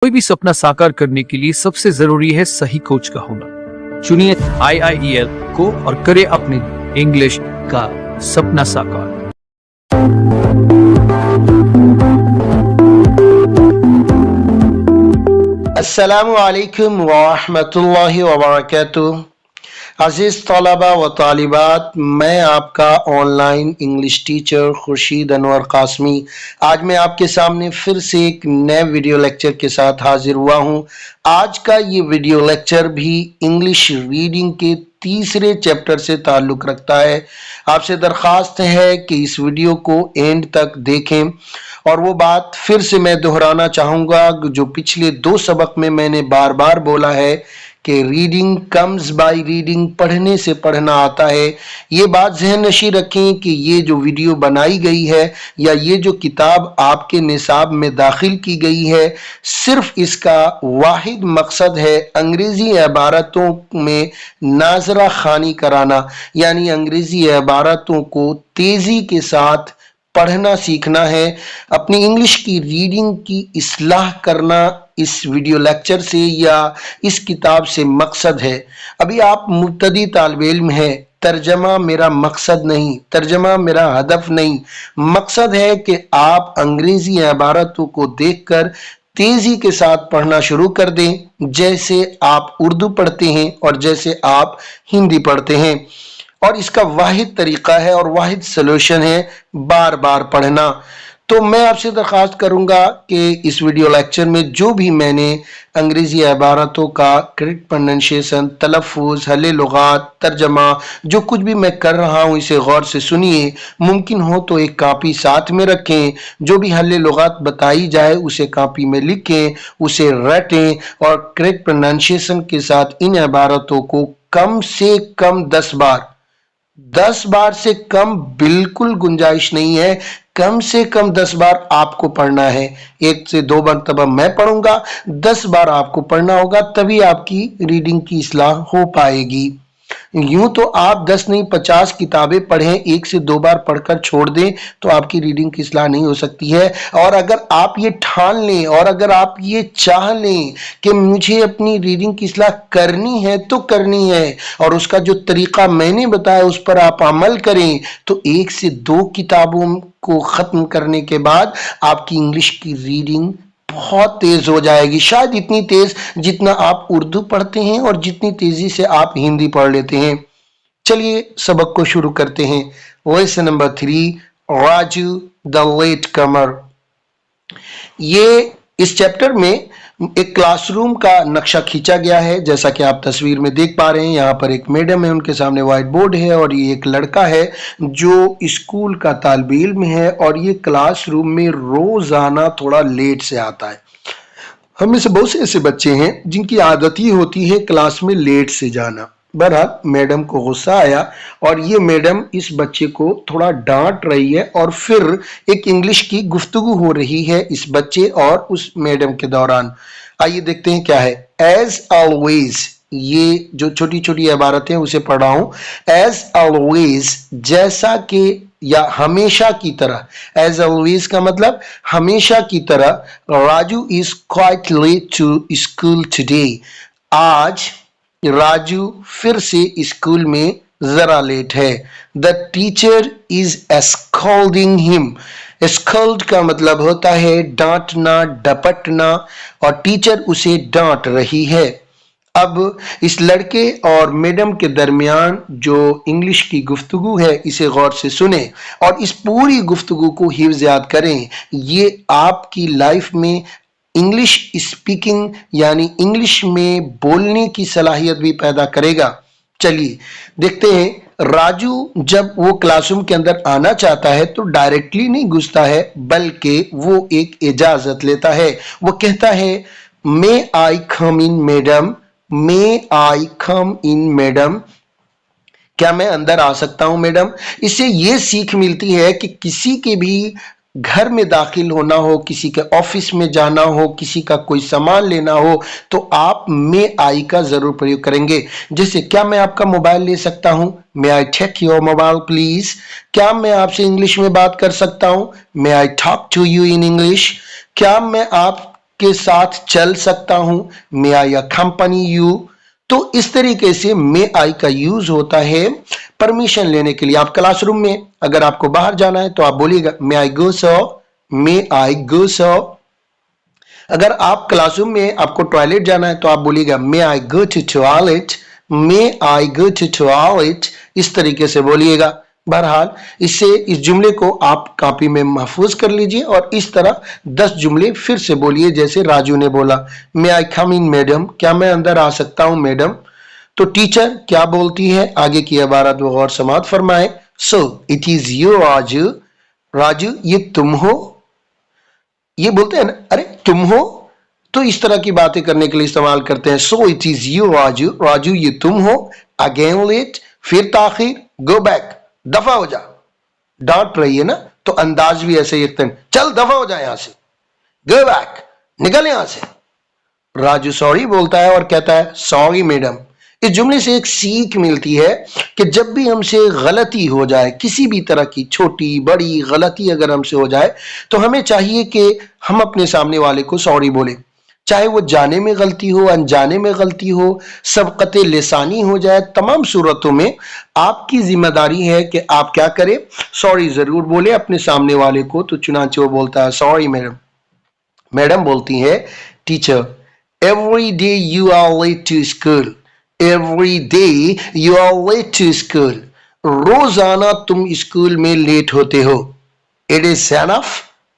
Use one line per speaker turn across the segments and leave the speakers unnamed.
कोई भी सपना साकार करने के लिए सबसे जरूरी है सही कोच का होना। चुनिए IIEL को और करें अपने इंग्लिश का सपना साकार।
अस्सलामु अलैकुम व रहमतुल्लाहि व बरकातुहू। अज़ीज़ तलबा व तालिबात, मैं आपका online English teacher Khurshid Anwar Qasmi आज मैं आपके सामने फिर से एक नए वीडियो लेक्चर के साथ हाजिर हुआ हूं। आज का ये वीडियो लेक्चर भी इंग्लिश रीडिंग के तीसरे चैप्टर से ताल्लुक़ रखता है। आपसे दरख्वास्त है कि इस वीडियो को एंड तक देखें। और वो बात फिर से मैं दोहराना चाहूँगा जो पिछले 2 सबक में मैंने बार बार बोला है कि रीडिंग कम्स बाय रीडिंग, पढ़ने से पढ़ना आता है। ये बात ज़हन नशी रखें कि ये जो वीडियो बनाई गई है या ये जो किताब आपके निसाब में दाखिल की गई है, सिर्फ इसका वाहिद मकसद है अंग्रेज़ी इबारतों में नाजरा खानी कराना, यानी अंग्रेज़ी इबारतों को तेज़ी के साथ पढ़ना सीखना है। अपनी इंग्लिश की रीडिंग की इस्लाह करना इस वीडियो लेक्चर से या इस किताब से मकसद है। अभी आप मुब्तदी तालिब इल्म है, तर्जमा मेरा मकसद नहीं, तर्जमा मेरा हदफ नहीं। मकसद है कि आप अंग्रेजी इबारतों को देखकर तेजी के साथ पढ़ना शुरू कर दें, जैसे आप उर्दू पढ़ते हैं और जैसे आप हिंदी पढ़ते हैं। और इसका वाहिद तरीका है और वाहिद सलूशन है बार बार पढ़ना। तो मैं आपसे दरख्वास्त करूंगा कि इस वीडियो लेक्चर में जो भी मैंने अंग्रेजी इबारतों का करेक्ट प्रोनाउंसिएशन, तलफ़ुज़, हल्ले लुगात, तर्जमा जो कुछ भी मैं कर रहा हूं इसे गौर से सुनिए। मुमकिन हो तो एक कापी साथ में रखें, जो भी हल्ले लुगात बताई जाए उसे कापी में लिखें, उसे रटें और करेक्ट प्रोनाउंसिएशन के साथ इन इबारतों को कम से कम 10 बार से कम बिल्कुल गुंजाइश नहीं है। कम से कम 10 बार आपको पढ़ना है। 1 से 2 मरतबा मैं पढ़ूंगा, 10 बार आपको पढ़ना होगा, तभी आपकी रीडिंग की इस्लाह हो पाएगी। यूं तो आप 10 नहीं 50 किताबें पढ़ें, 1 से 2 बार पढ़कर छोड़ दें तो आपकी रीडिंग की इस्लाह नहीं हो सकती है। और अगर आप ये ठान लें और अगर आप ये चाह लें कि मुझे अपनी रीडिंग की इस्लाह करनी है तो करनी है और उसका जो तरीका मैंने बताया उस पर आप अमल करें, तो 1 से 2 किताबों को ख़त्म करने के बाद आपकी इंग्लिश की रीडिंग बहुत तेज हो जाएगी। शायद इतनी तेज जितना आप उर्दू पढ़ते हैं और जितनी तेजी से आप हिंदी पढ़ लेते हैं। चलिए सबक को शुरू करते हैं। Lesson number 3, Raju the late comer. ये इस चैप्टर में एक क्लासरूम का नक्शा खींचा गया है, जैसा कि आप तस्वीर में देख पा रहे हैं। यहाँ पर एक मैडम है, उनके सामने व्हाइट बोर्ड है और ये एक लड़का है जो स्कूल का तालिब इल्म है और ये क्लासरूम में रोजाना थोड़ा लेट से आता है। हम में से बहुत से ऐसे बच्चे हैं जिनकी आदत ही होती है क्लास में लेट से जाना। बहरहाल मैडम को गुस्सा आया और ये मैडम इस बच्चे को थोड़ा डांट रही है और फिर एक इंग्लिश की गुफ्तगू हो रही है इस बच्चे और उस मैडम के दौरान। आइए देखते हैं क्या है। एज ऑलवेज, ये जो छोटी छोटी इबारतें उसे पढ़ रहा हूं। एज ऑलवेज, जैसा कि या हमेशा की तरह। एज ऑलवेज का मतलब हमेशा की तरह। Raju is quite late to school today. आज राजू फिर से स्कूल में जरा लेट है। The teacher is scolding him. Scold का मतलब होता है डांटना, डपटना, और टीचर उसे डांट रही है। अब इस लड़के और मैडम के दरमियान जो इंग्लिश की गुफ्तगू है इसे गौर से सुने और इस पूरी गुफ्तगू को हिफ्ज़ याद करें। ये आपकी लाइफ में इंग्लिश स्पीकिंग यानी इंग्लिश में बोलने की सलाहियत भी पैदा करेगा। चलिए देखते हैं। राजू जब वो क्लासरूम के अंदर आना चाहता है तो डायरेक्टली नहीं घुसता है, बल्कि वो एक इजाजत लेता है। वो कहता है, मे आई कम इन मैडम, मे आई कम इन मैडम, क्या मैं अंदर आ सकता हूं मैडम। इससे ये सीख मिलती है कि किसी के भी घर में दाखिल होना हो, किसी के ऑफिस में जाना हो, किसी का कोई सामान लेना हो, तो आप मे आई का जरूर प्रयोग करेंगे। जैसे, क्या मैं आपका मोबाइल ले सकता हूं, may I take your mobile please. क्या मैं आपसे इंग्लिश में बात कर सकता हूं, may I talk to you in English. क्या मैं आप के साथ चल सकता हूं, मे आई अकम्पनी यू। तो इस तरीके से मे आई का यूज होता है परमिशन लेने के लिए। आप क्लासरूम में अगर आपको बाहर जाना है तो आप बोलिएगा may I go sir, may I go sir. अगर आप क्लासरूम में आपको टॉयलेट जाना है तो आप बोलिएगा may I go to toilet, may I go to toilet. इस तरीके से बोलिएगा। बहरहाल इससे इस जुमले को आप कॉपी में महफूज कर लीजिए और इस तरह 10 जुमले फिर से बोलिए जैसे राजू ने बोला, मे आई कम इन मैडम, क्या मैं अंदर आ सकता हूं मैडम। तो टीचर क्या बोलती है, आगे की इबारत वो गौर समात फरमाए। So it is you Raju, Raju ये तुम हो। ये बोलते हैं ना, अरे तुम हो। तो इस तरह की बातें करने के लिए इस्तेमाल करते हैं। So it is you Raju, Raju ये तुम हो। अगेन लेट, फिर ताखिर, गो बैक, दफा हो जा। डांट रही है ना, तो अंदाज भी ऐसे ही रखते हैं, चल दफा हो जा यहां से, गो बैक, निकल यहां से। राजू सॉरी बोलता है और कहता है सॉरी मैडम। इस जुमले से एक सीख मिलती है कि जब भी हमसे गलती हो जाए, किसी भी तरह की छोटी बड़ी गलती अगर हमसे हो जाए तो हमें चाहिए कि हम अपने सामने वाले को सॉरी बोले। चाहे वो जाने में गलती हो, अनजाने में गलती हो, सबकत लिसानी हो जाए, तमाम सूरतों में आपकी जिम्मेदारी है कि आप क्या करें, सॉरी जरूर बोले अपने सामने वाले को। तो चुनांचे वो बोलता है सॉरी मैडम। मैडम बोलती है teacher, every day you are late to school, every day you are late to school. रोजाना तुम स्कूल में लेट होते हो। इट इज एनफ,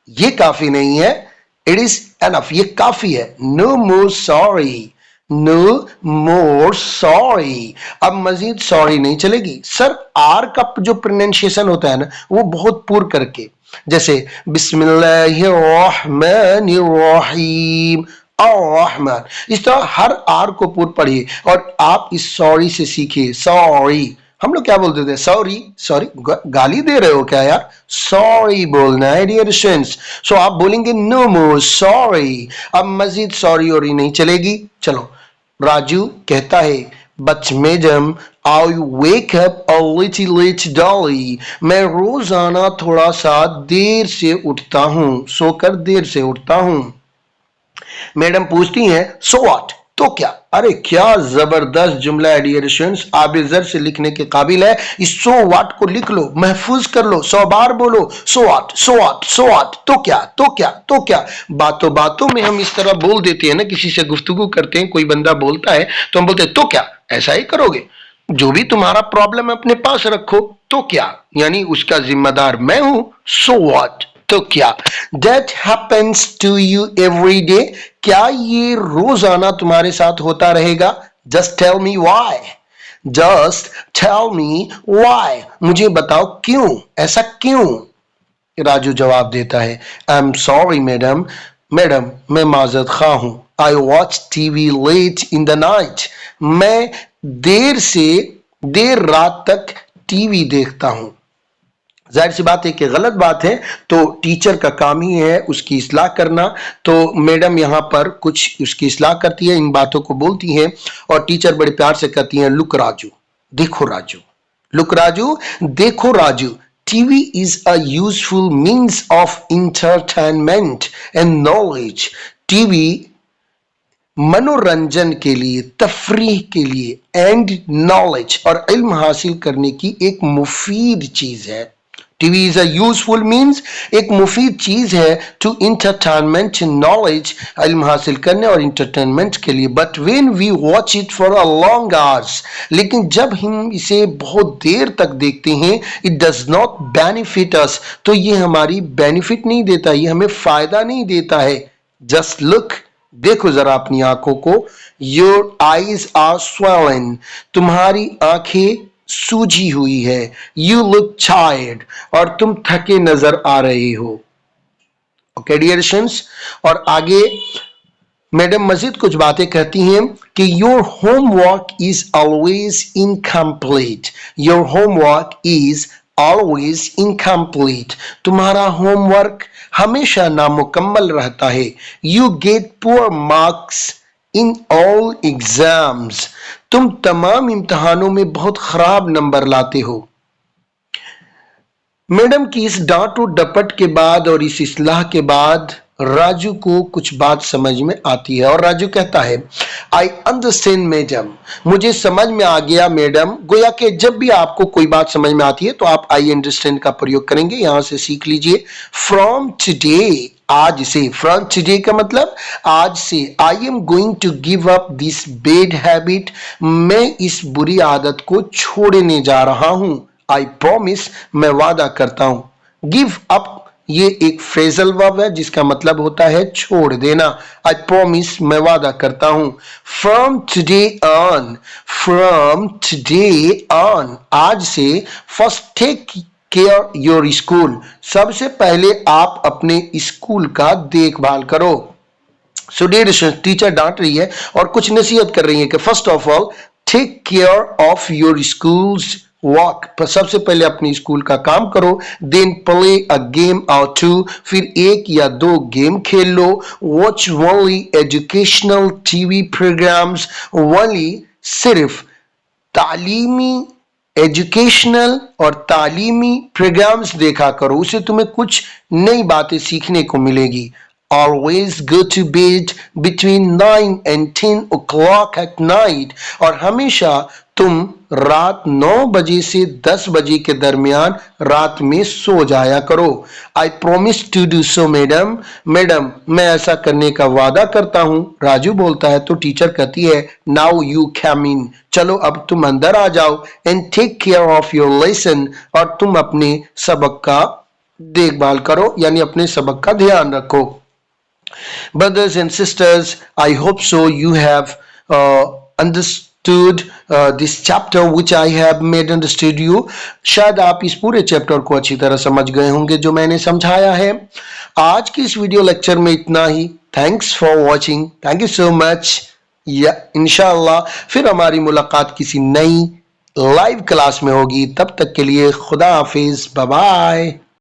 ये काफी नहीं है, इट इज एनफ, ये काफी है। No more sorry, no more sorry. अब मजीद सॉरी नहीं चलेगी। सर आर का जो प्रोनाउंसिएशन होता है ना, वो बहुत पूर करके, जैसे बिस्मिल्लाहिर्रहमानिर्रहीम, रहमान, इस तरह हर आर को पूर पढ़िए और आप इस सॉरी से सीखिए। सॉरी, हम लोग क्या बोलते थे, सॉरी सॉरी, गाली दे रहे हो क्या यार, सॉरी बोलना है डियर स्टूडेंट्स। सो आप बोलेंगे नो मोर सॉरी। अब मजीद सॉरी और ही नहीं चलेगी। चलो, राजू कहता है but madam I wake up a little late daily, मैं रोजाना थोड़ा सा देर से उठता हूं, सोकर देर से उठता हूं। मैडम पूछती हैं सो व्हाट, तो क्या। अरे क्या जबरदस्त जुमला है डियर स्टूडेंट्स, आबिजर से लिखने के काबिल है। इस सो व्हाट को लिख लो, महफूज कर लो, 100 बार बोलो, so what, so what, so what, तो क्या, तो क्या, तो क्या। बातों बातों में हम इस तरह बोल देते हैं ना, किसी से गुफ्तगू करते हैं, कोई बंदा बोलता है तो हम बोलते हैं तो क्या, ऐसा ही करोगे, जो भी तुम्हारा प्रॉब्लम है अपने पास रखो, तो क्या यानी उसका जिम्मेदार मैं हूं, सो व्हाट, तो क्या। That happens to you every day, क्या ये रोजाना तुम्हारे साथ होता रहेगा। Just tell me why, just tell me why, मुझे बताओ क्यों, ऐसा क्यों। राजू जवाब देता है I am sorry madam, madam मैं माजरत खा हूं। I watch TV late in the night, मैं देर रात तक टीवी देखता हूं। जाहिर सी बात है कि गलत बात है, तो टीचर का काम ही है उसकी इस्लाह करना। तो मैडम यहाँ पर कुछ उसकी इस्लाह करती है, इन बातों को बोलती है और टीचर बड़े प्यार से कहती है लुक राजू, देखो राजू, लुक राजू, देखो Raju, TV is a useful means of entertainment and knowledge. TV मनोरंजन के लिए, तफरीह के लिए, एंड नॉलेज और इल्म हासिल करने की एक मुफीद चीज है। TV is a useful means, एक मुफीद चीज है, टू इंटरटेनमेंट, नॉलेज, इल्म हासिल करने और इंटरटेनमेंट के लिए। But when we watch it for a long hours, लेकिन जब हम इसे बहुत देर तक देखते हैं, it does not benefit us, तो ये हमारी बेनिफिट नहीं देता, ये हमें फायदा नहीं देता है। जस्ट लुक, देखो जरा अपनी आंखों को, योर आईज आर swollen, तुम्हारी आंखें सूजी हुई है। यू लुक टायर्ड, और तुम थके नजर आ रहे हो। ओके डियर स्टूडेंट्स, और आगे मैडम मजीद कुछ बातें कहती हैं कि your homework is always incomplete, your homework is always incomplete, तुम्हारा होमवर्क हमेशा नामुकम्मल रहता है। You get poor marks in all exams, तुम तमाम इम्तिहानों में बहुत खराब नंबर लाते हो। मैडम की इस डांट और डपट के बाद और इस इस्लाह के बाद राजू को कुछ बात समझ में आती है और राजू कहता है आई अंडरस्टैंड मैडम, मुझे समझ में आ गया मैडम। गोया कि जब भी आपको कोई बात समझ में आती है तो आप आई अंडरस्टैंड का प्रयोग करेंगे। यहां से सीख लीजिए फ्रॉम टुडे, आज से। फ्रॉम टुडे का मतलब आज से। I am going to give up this bad habit, मैं इस बुरी आदत को छोड़ने जा रहा हूं। आई प्रॉमिस, मैं वादा करता हूं। गिव अप ये एक फ्रेजल वर्ब है जिसका मतलब होता है छोड़ देना। आई प्रॉमिस, मैं वादा करता हूं। From today on, from today on, आज से। First take care your school, सबसे पहले आप अपने स्कूल का देखभाल करो। सो डियर स्टूडेंट्स, टीचर डांट रही है और कुछ नसीहत कर रही है कि first of all take care of your schools work, सबसे पहले अपनी स्कूल का काम करो। देन प्ले अ गेम और टू, फिर एक या दो गेम खेल लो। Watch only educational TV programmes, only सिर्फ तालीमी एजुकेशनल और तालीमी प्रोग्राम्स देखा करो, उससे तुम्हें कुछ नई बातें सीखने को मिलेगी। Always go to bed between 9 and 10 o'clock at night, और हमेशा तुम रात 9 बजे से 10 बजे के दरमियान रात में सो जाया करो। I promise to do so, madam, madam मैं ऐसा करने का वादा करता हूं। राजू बोलता है तो टीचर कहती है Now you come in, चलो अब तुम अंदर आ जाओ। And take care of your lesson, और तुम अपने सबक का देखभाल करो, यानी अपने सबक का ध्यान रखो। Brothers and sisters, I hope so you have understood this chapter which I have made understood you. शायद आप इस पूरे चैप्टर को अच्छी तरह समझ गए होंगे जो मैंने समझाया है। आज की इस वीडियो लेक्चर में इतना ही। Thanks for watching, thank you so much. या इंशाअल्लाह फिर हमारी मुलाकात किसी नई लाइव क्लास में होगी। तब तक के लिए खुदा हाफिज, बाय बाय।